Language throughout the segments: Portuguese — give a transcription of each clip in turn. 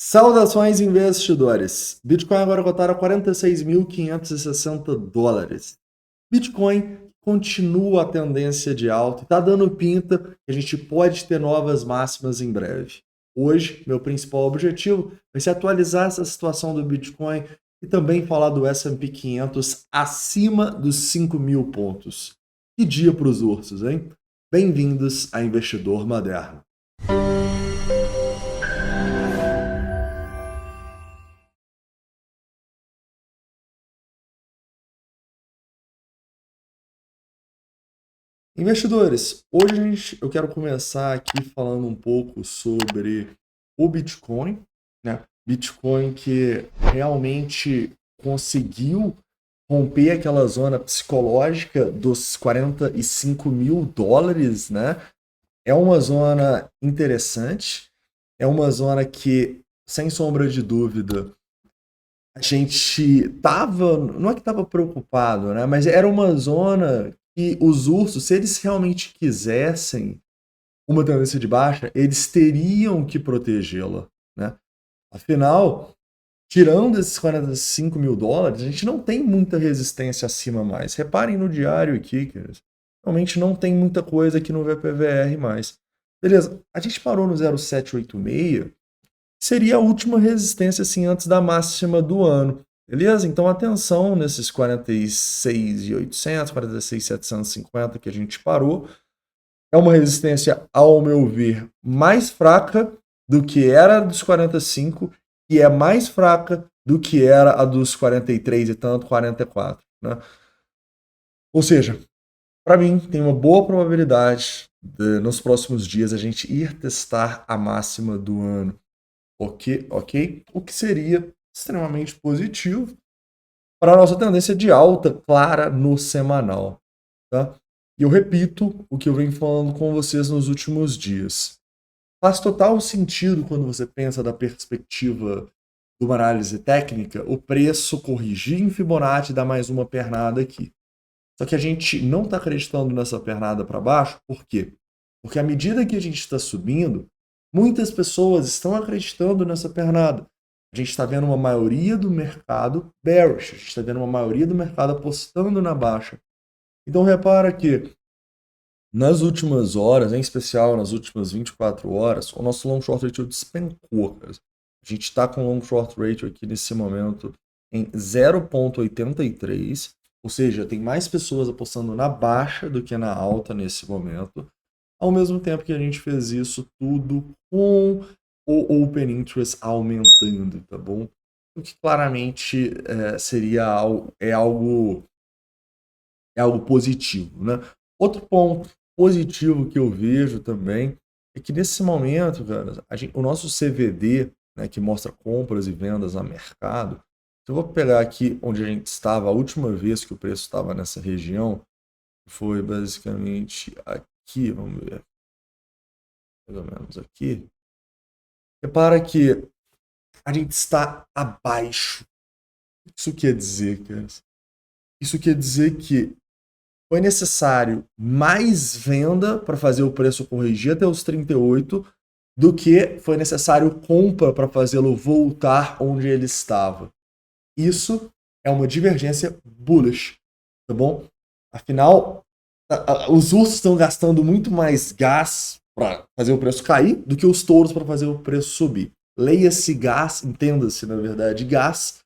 Saudações, investidores! Bitcoin agora cotado a $46.560. Bitcoin continua a tendência de alta e está dando pinta que a gente pode ter novas máximas em breve. Hoje, meu principal objetivo vai ser atualizar essa situação do Bitcoin e também falar do S&P 500 acima dos 5.000 pontos. Que dia para os ursos, hein? Bem-vindos a Investidor Moderno. Investidores, hoje eu quero começar aqui falando um pouco sobre o Bitcoin, né? Bitcoin que realmente conseguiu romper aquela zona psicológica dos $45.000, né? É uma zona interessante, é uma zona que, sem sombra de dúvida, a gente não é que estava preocupado, né? Mas era uma zona que os ursos, se eles realmente quisessem uma tendência de baixa, eles teriam que protegê-la, né? Afinal, tirando esses $45.000, a gente não tem muita resistência acima mais. Reparem no diário aqui, queridos. Realmente não tem muita coisa aqui no VPVR mais. Beleza, a gente parou no 0,786, seria a última resistência assim antes da máxima do ano. Beleza? Então atenção nesses 46.800, 46.750 que a gente parou. É uma resistência, ao meu ver, mais fraca do que era a dos 45 e é mais fraca do que era a dos 43 e tanto, 44. Né? Ou seja, para mim, tem uma boa probabilidade de, nos próximos dias, a gente ir testar a máxima do ano. Ok? O que seria extremamente positivo para a nossa tendência de alta clara no semanal. Tá? E eu repito o que eu venho falando com vocês nos últimos dias. Faz total sentido quando você pensa da perspectiva de uma análise técnica, o preço corrigir em Fibonacci e dar mais uma pernada aqui. Só que a gente não está acreditando nessa pernada para baixo, por quê? Porque à medida que a gente está subindo, muitas pessoas estão acreditando nessa pernada. A gente está vendo uma maioria do mercado bearish, a gente está vendo uma maioria do mercado apostando na baixa. Então repara que nas últimas horas, em especial nas últimas 24 horas, o nosso long short ratio despencou. Cara. A gente está com o long short ratio aqui nesse momento em 0,83, ou seja, tem mais pessoas apostando na baixa do que na alta nesse momento, ao mesmo tempo que a gente fez isso tudo com o Open Interest aumentando, tá bom? O que claramente seria algo positivo, né? Outro ponto positivo que eu vejo também é que nesse momento, cara, o nosso CVD, né, que mostra compras e vendas a mercado, eu vou pegar aqui onde a gente estava a última vez que o preço estava nessa região, foi basicamente aqui, vamos ver, mais ou menos aqui. Repara que a gente está abaixo. Isso quer dizer, cara? Isso quer dizer que foi necessário mais venda para fazer o preço corrigir até os 38 do que foi necessário compra para fazê-lo voltar onde ele estava. Isso é uma divergência bullish, tá bom? Afinal, os ursos estão gastando muito mais gás para fazer o preço cair do que os touros para fazer o preço subir. Leia-se gás, entenda-se, na verdade, gás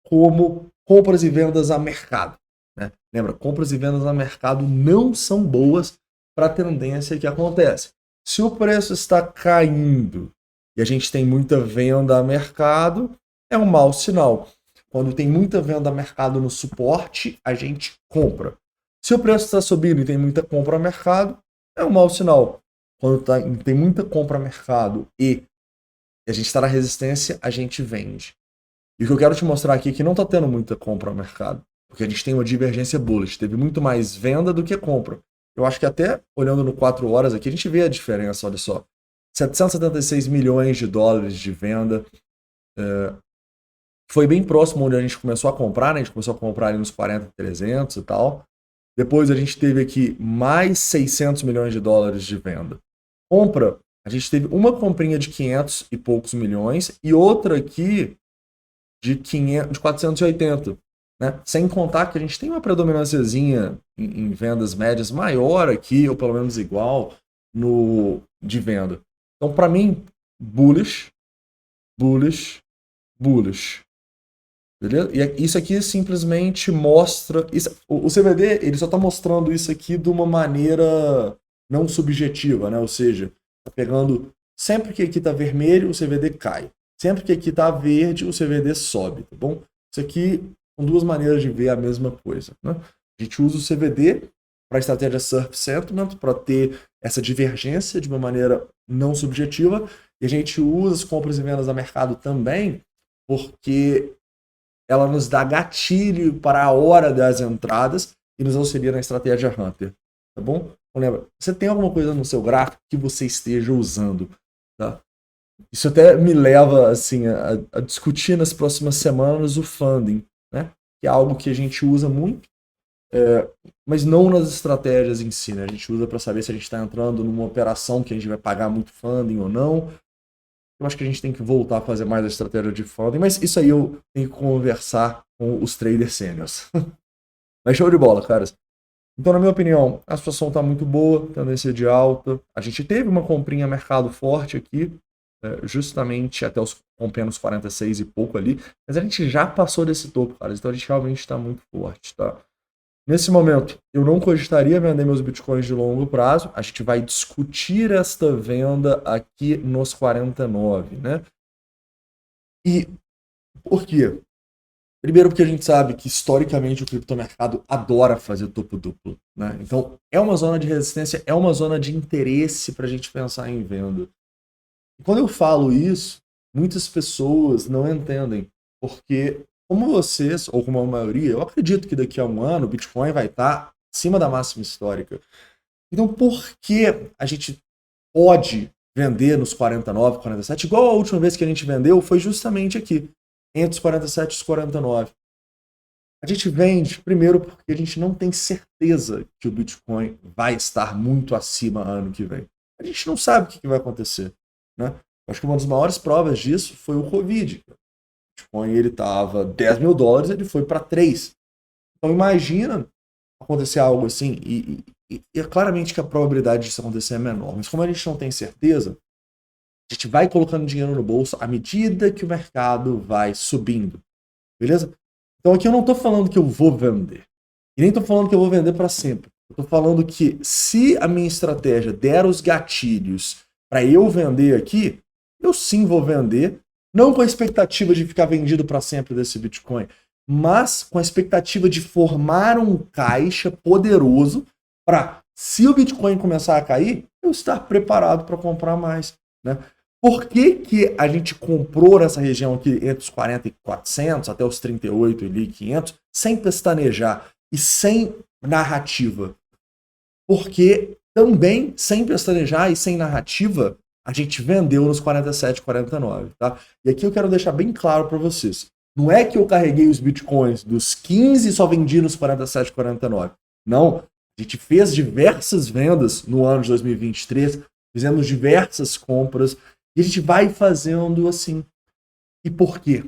como compras e vendas a mercado. Né? Lembra, compras e vendas a mercado não são boas para a tendência que acontece. Se o preço está caindo e a gente tem muita venda a mercado, é um mau sinal. Quando tem muita venda a mercado no suporte, a gente compra. Se o preço está subindo e tem muita compra a mercado, é um mau sinal. Quando tem muita compra a mercado e a gente está na resistência, a gente vende. E o que eu quero te mostrar aqui é que não está tendo muita compra ao mercado, porque a gente tem uma divergência bullish, teve muito mais venda do que compra. Eu acho que até olhando no 4 horas aqui, a gente vê a diferença, olha só. 776 milhões de dólares de venda. Foi bem próximo onde a gente começou a comprar, né? A gente começou a comprar ali nos 40, 300 e tal. Depois a gente teve aqui mais 600 milhões de dólares de venda. Compra, a gente teve uma comprinha de 500 e poucos milhões e outra aqui de 480, né? Sem contar que a gente tem uma predominânciazinha em vendas médias maior aqui, ou pelo menos igual, de venda. Então, para mim, bullish, bullish, bullish. Beleza? E isso aqui simplesmente mostra. O CVD ele só está mostrando isso aqui de uma maneira não subjetiva, né? Ou seja, tá pegando. Sempre que aqui está vermelho, o CVD cai. Sempre que aqui está verde, o CVD sobe, tá bom? Isso aqui são duas maneiras de ver a mesma coisa, né? A gente usa o CVD para a estratégia Surf Sentiment, para ter essa divergência de uma maneira não subjetiva, e a gente usa as compras e vendas a mercado também, porque ela nos dá gatilho para a hora das entradas e nos auxilia na estratégia Hunter, tá bom? Então, lembra, você tem alguma coisa no seu gráfico que você esteja usando, tá? Isso até me leva assim a discutir nas próximas semanas o funding, né? Que é algo que a gente usa muito, mas não nas estratégias em si, né? A gente usa para saber se a gente está entrando numa operação que a gente vai pagar muito funding ou não. Eu acho que a gente tem que voltar a fazer mais a estratégia de funding, mas isso aí eu tenho que conversar com os traders sêniors. Mas show de bola, caras. Então, na minha opinião, a situação está muito boa, tendência de alta. A gente teve uma comprinha mercado forte aqui, justamente até os rompendo os 46 e pouco ali, mas a gente já passou desse topo, caras. Então a gente realmente está muito forte, tá? Nesse momento, eu não cogitaria vender meus bitcoins de longo prazo. A gente vai discutir esta venda aqui nos 49, né? E por quê? Primeiro porque a gente sabe que historicamente o criptomercado adora fazer topo duplo, né? Então é uma zona de resistência, é uma zona de interesse para a gente pensar em venda. E quando eu falo isso, muitas pessoas não entendem, porque como vocês, ou como a maioria, eu acredito que daqui a um ano o Bitcoin vai estar acima da máxima histórica. Então por que a gente pode vender nos 49, 47, igual a última vez que a gente vendeu foi justamente aqui, entre os 47 e os 49. A gente vende, primeiro, porque a gente não tem certeza que o Bitcoin vai estar muito acima ano que vem. A gente não sabe o que vai acontecer, né? Acho que uma das maiores provas disso foi o Covid. O Bitcoin ele estava 10 mil dólares, ele foi para 3. Então imagina acontecer algo assim, e é claramente que a probabilidade disso acontecer é menor. Mas como a gente não tem certeza, a gente vai colocando dinheiro no bolso à medida que o mercado vai subindo. Beleza? Então aqui eu não estou falando que eu vou vender. E nem estou falando que eu vou vender para sempre. Eu estou falando que se a minha estratégia der os gatilhos para eu vender aqui, eu sim vou vender. Não com a expectativa de ficar vendido para sempre desse Bitcoin, mas com a expectativa de formar um caixa poderoso para, se o Bitcoin começar a cair, eu estar preparado para comprar mais, né? Por que a gente comprou nessa região aqui entre os 40 e 400 até os 38 e 500 sem pestanejar e sem narrativa? Porque também sem pestanejar e sem narrativa a gente vendeu nos 47, 49, tá? E aqui eu quero deixar bem claro para vocês. Não é que eu carreguei os bitcoins dos 15 e só vendi nos 47, 49. Não, a gente fez diversas vendas no ano de 2023, fizemos diversas compras e a gente vai fazendo assim. E por quê?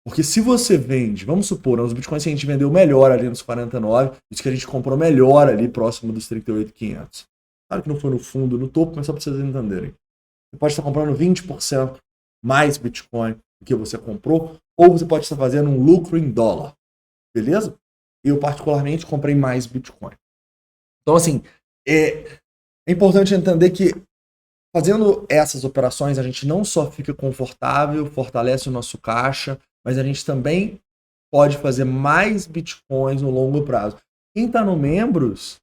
Porque se você vende, vamos supor, os bitcoins que a gente vendeu melhor ali nos 49, os que a gente comprou melhor ali próximo dos 38.500. Claro que não foi no fundo, no topo, mas só para vocês entenderem. Você pode estar comprando 20% mais Bitcoin do que você comprou, ou você pode estar fazendo um lucro em dólar. Beleza? Eu, particularmente, comprei mais Bitcoin. Então, assim, é importante entender que fazendo essas operações, a gente não só fica confortável, fortalece o nosso caixa, mas a gente também pode fazer mais Bitcoins no longo prazo. Quem está no Membros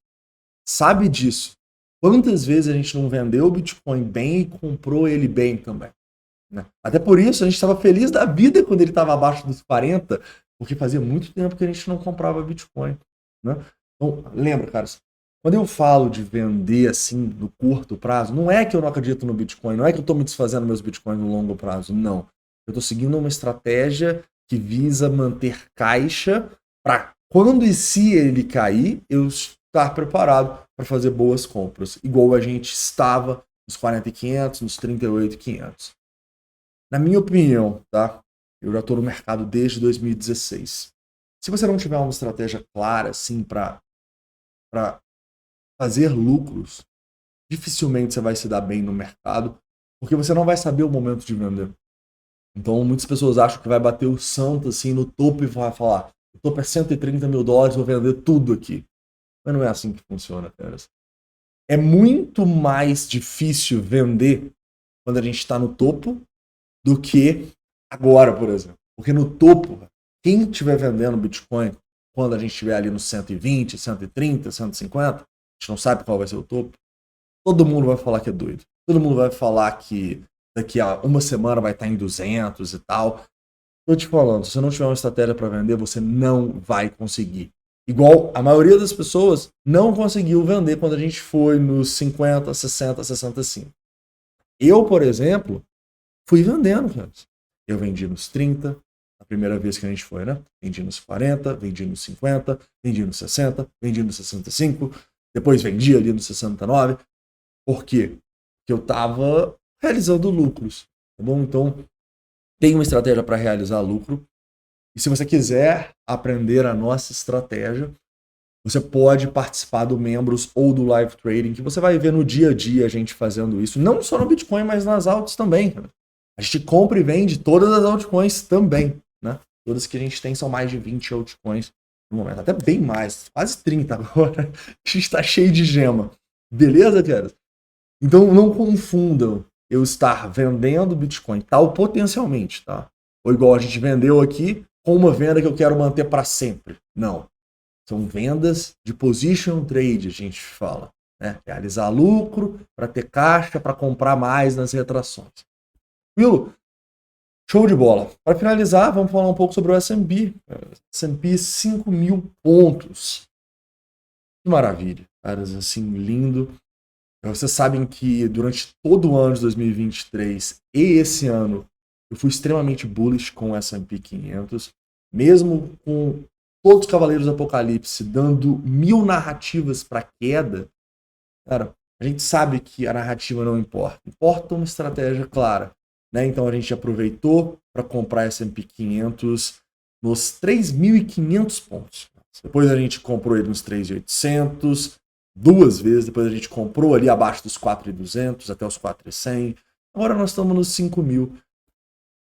sabe disso. Quantas vezes a gente não vendeu o Bitcoin bem e comprou ele bem também, né? Até por isso a gente estava feliz da vida quando ele estava abaixo dos 40, porque fazia muito tempo que a gente não comprava Bitcoin, né? Então, lembra, caras, quando eu falo de vender assim no curto prazo, não é que eu não acredito no Bitcoin, não é que eu estou me desfazendo meus Bitcoins no longo prazo, não. Eu estou seguindo uma estratégia que visa manter caixa para quando e se ele cair, eu estar preparado para fazer boas compras, igual a gente estava nos 40.500, nos 38.500. Na minha opinião, tá? Eu já estou no mercado desde 2016. Se você não tiver uma estratégia clara, assim, para fazer lucros, dificilmente você vai se dar bem no mercado, porque você não vai saber o momento de vender. Então, muitas pessoas acham que vai bater o santo, assim, no topo e vai falar, o topo é 130 mil dólares, vou vender tudo aqui. Mas não é assim que funciona, cara. É muito mais difícil vender quando a gente está no topo do que agora, por exemplo. Porque no topo, quem estiver vendendo Bitcoin, quando a gente estiver ali no 120, 130, 150, a gente não sabe qual vai ser o topo, todo mundo vai falar que é doido. Todo mundo vai falar que daqui a uma semana vai estar em 200 e tal. Tô te falando, se você não tiver uma estratégia para vender, você não vai conseguir. Igual a maioria das pessoas não conseguiu vender quando a gente foi nos 50, 60, 65. Eu, por exemplo, fui vendendo, cara. Eu vendi nos 30, a primeira vez que a gente foi, né? Vendi nos 40, vendi nos 50, vendi nos 60, vendi nos 65, depois vendi ali nos 69. Por quê? Porque eu estava realizando lucros, tá bom? Então, tem uma estratégia para realizar lucro. E se você quiser aprender a nossa estratégia, você pode participar do Membros ou do Live Trading, que você vai ver no dia a dia a gente fazendo isso. Não só no Bitcoin, mas nas altas também. A gente compra e vende todas as altcoins também, né? Todas que a gente tem são mais de 20 altcoins no momento. Até bem mais, quase 30 agora. A gente está cheio de gema. Beleza, cara? Então não confundam eu estar vendendo Bitcoin tal potencialmente, tá? Ou igual a gente vendeu aqui, com uma venda que eu quero manter para sempre. Não. São vendas de position trade, a gente fala. Né? Realizar lucro para ter caixa, para comprar mais nas retrações. Will, show de bola. Para finalizar, vamos falar um pouco sobre o S&P. S&P 5.000 pontos. Que maravilha, caras, assim, lindo. Vocês sabem que durante todo o ano de 2023 e esse ano eu fui extremamente bullish com o S&P 500, mesmo com todos os Cavaleiros do Apocalipse dando 1000 narrativas para queda. Cara, a gente sabe que a narrativa não importa. Importa uma estratégia clara. Né? Então a gente aproveitou para comprar S&P 500 nos 3.500 pontos. Depois a gente comprou ele nos 3.800, duas vezes. Depois a gente comprou ali abaixo dos 4.200 até os 4.100. Agora nós estamos nos 5.000.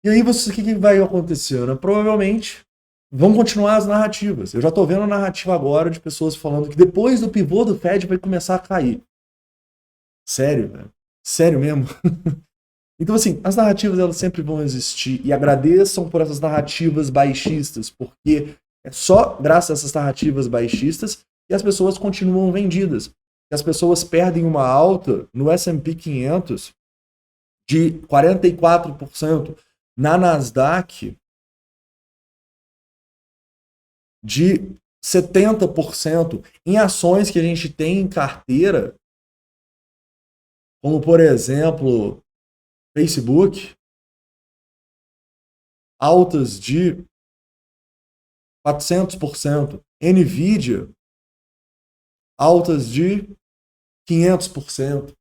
E aí o que vai acontecer? Né? Provavelmente vão continuar as narrativas. Eu já estou vendo a narrativa agora de pessoas falando que depois do pivô do Fed vai começar a cair. Sério, velho? Sério mesmo? Então, assim, as narrativas elas sempre vão existir e agradeçam por essas narrativas baixistas, porque é só graças a essas narrativas baixistas que as pessoas continuam vendidas. Que as pessoas perdem uma alta no S&P 500 de 44%, na Nasdaq de 70%, em ações que a gente tem em carteira, como, por exemplo, Facebook, altas de 400%. Nvidia, altas de 500%.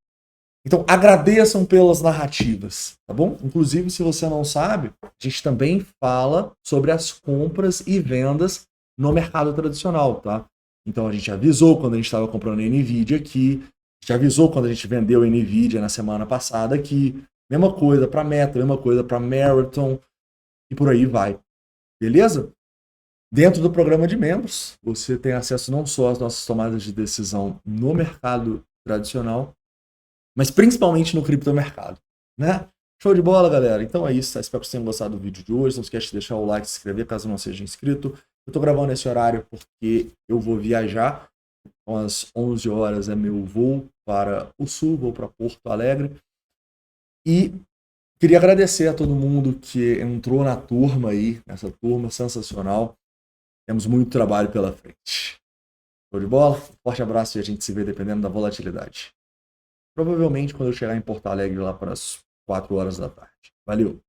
Então, agradeçam pelas narrativas, tá bom? Inclusive, se você não sabe, a gente também fala sobre as compras e vendas no mercado tradicional, tá? Então, a gente avisou quando a gente estava comprando Nvidia aqui, a gente avisou quando a gente vendeu Nvidia na semana passada aqui, mesma coisa para Meta, mesma coisa para Marathon e por aí vai. Beleza? Dentro do programa de membros, você tem acesso não só às nossas tomadas de decisão no mercado tradicional, mas principalmente no criptomercado, né? Show de bola, galera. Então é isso, tá? Espero que vocês tenham gostado do vídeo de hoje. Não esquece de deixar o like, se inscrever caso não seja inscrito. Eu tô gravando nesse horário porque eu vou viajar. Então, às 11 horas é meu voo para o sul, vou para Porto Alegre. E queria agradecer a todo mundo que entrou na turma aí, nessa turma sensacional. Temos muito trabalho pela frente. Show de bola? Forte abraço e a gente se vê dependendo da volatilidade. Provavelmente quando eu chegar em Porto Alegre lá para as 4 horas da tarde. Valeu!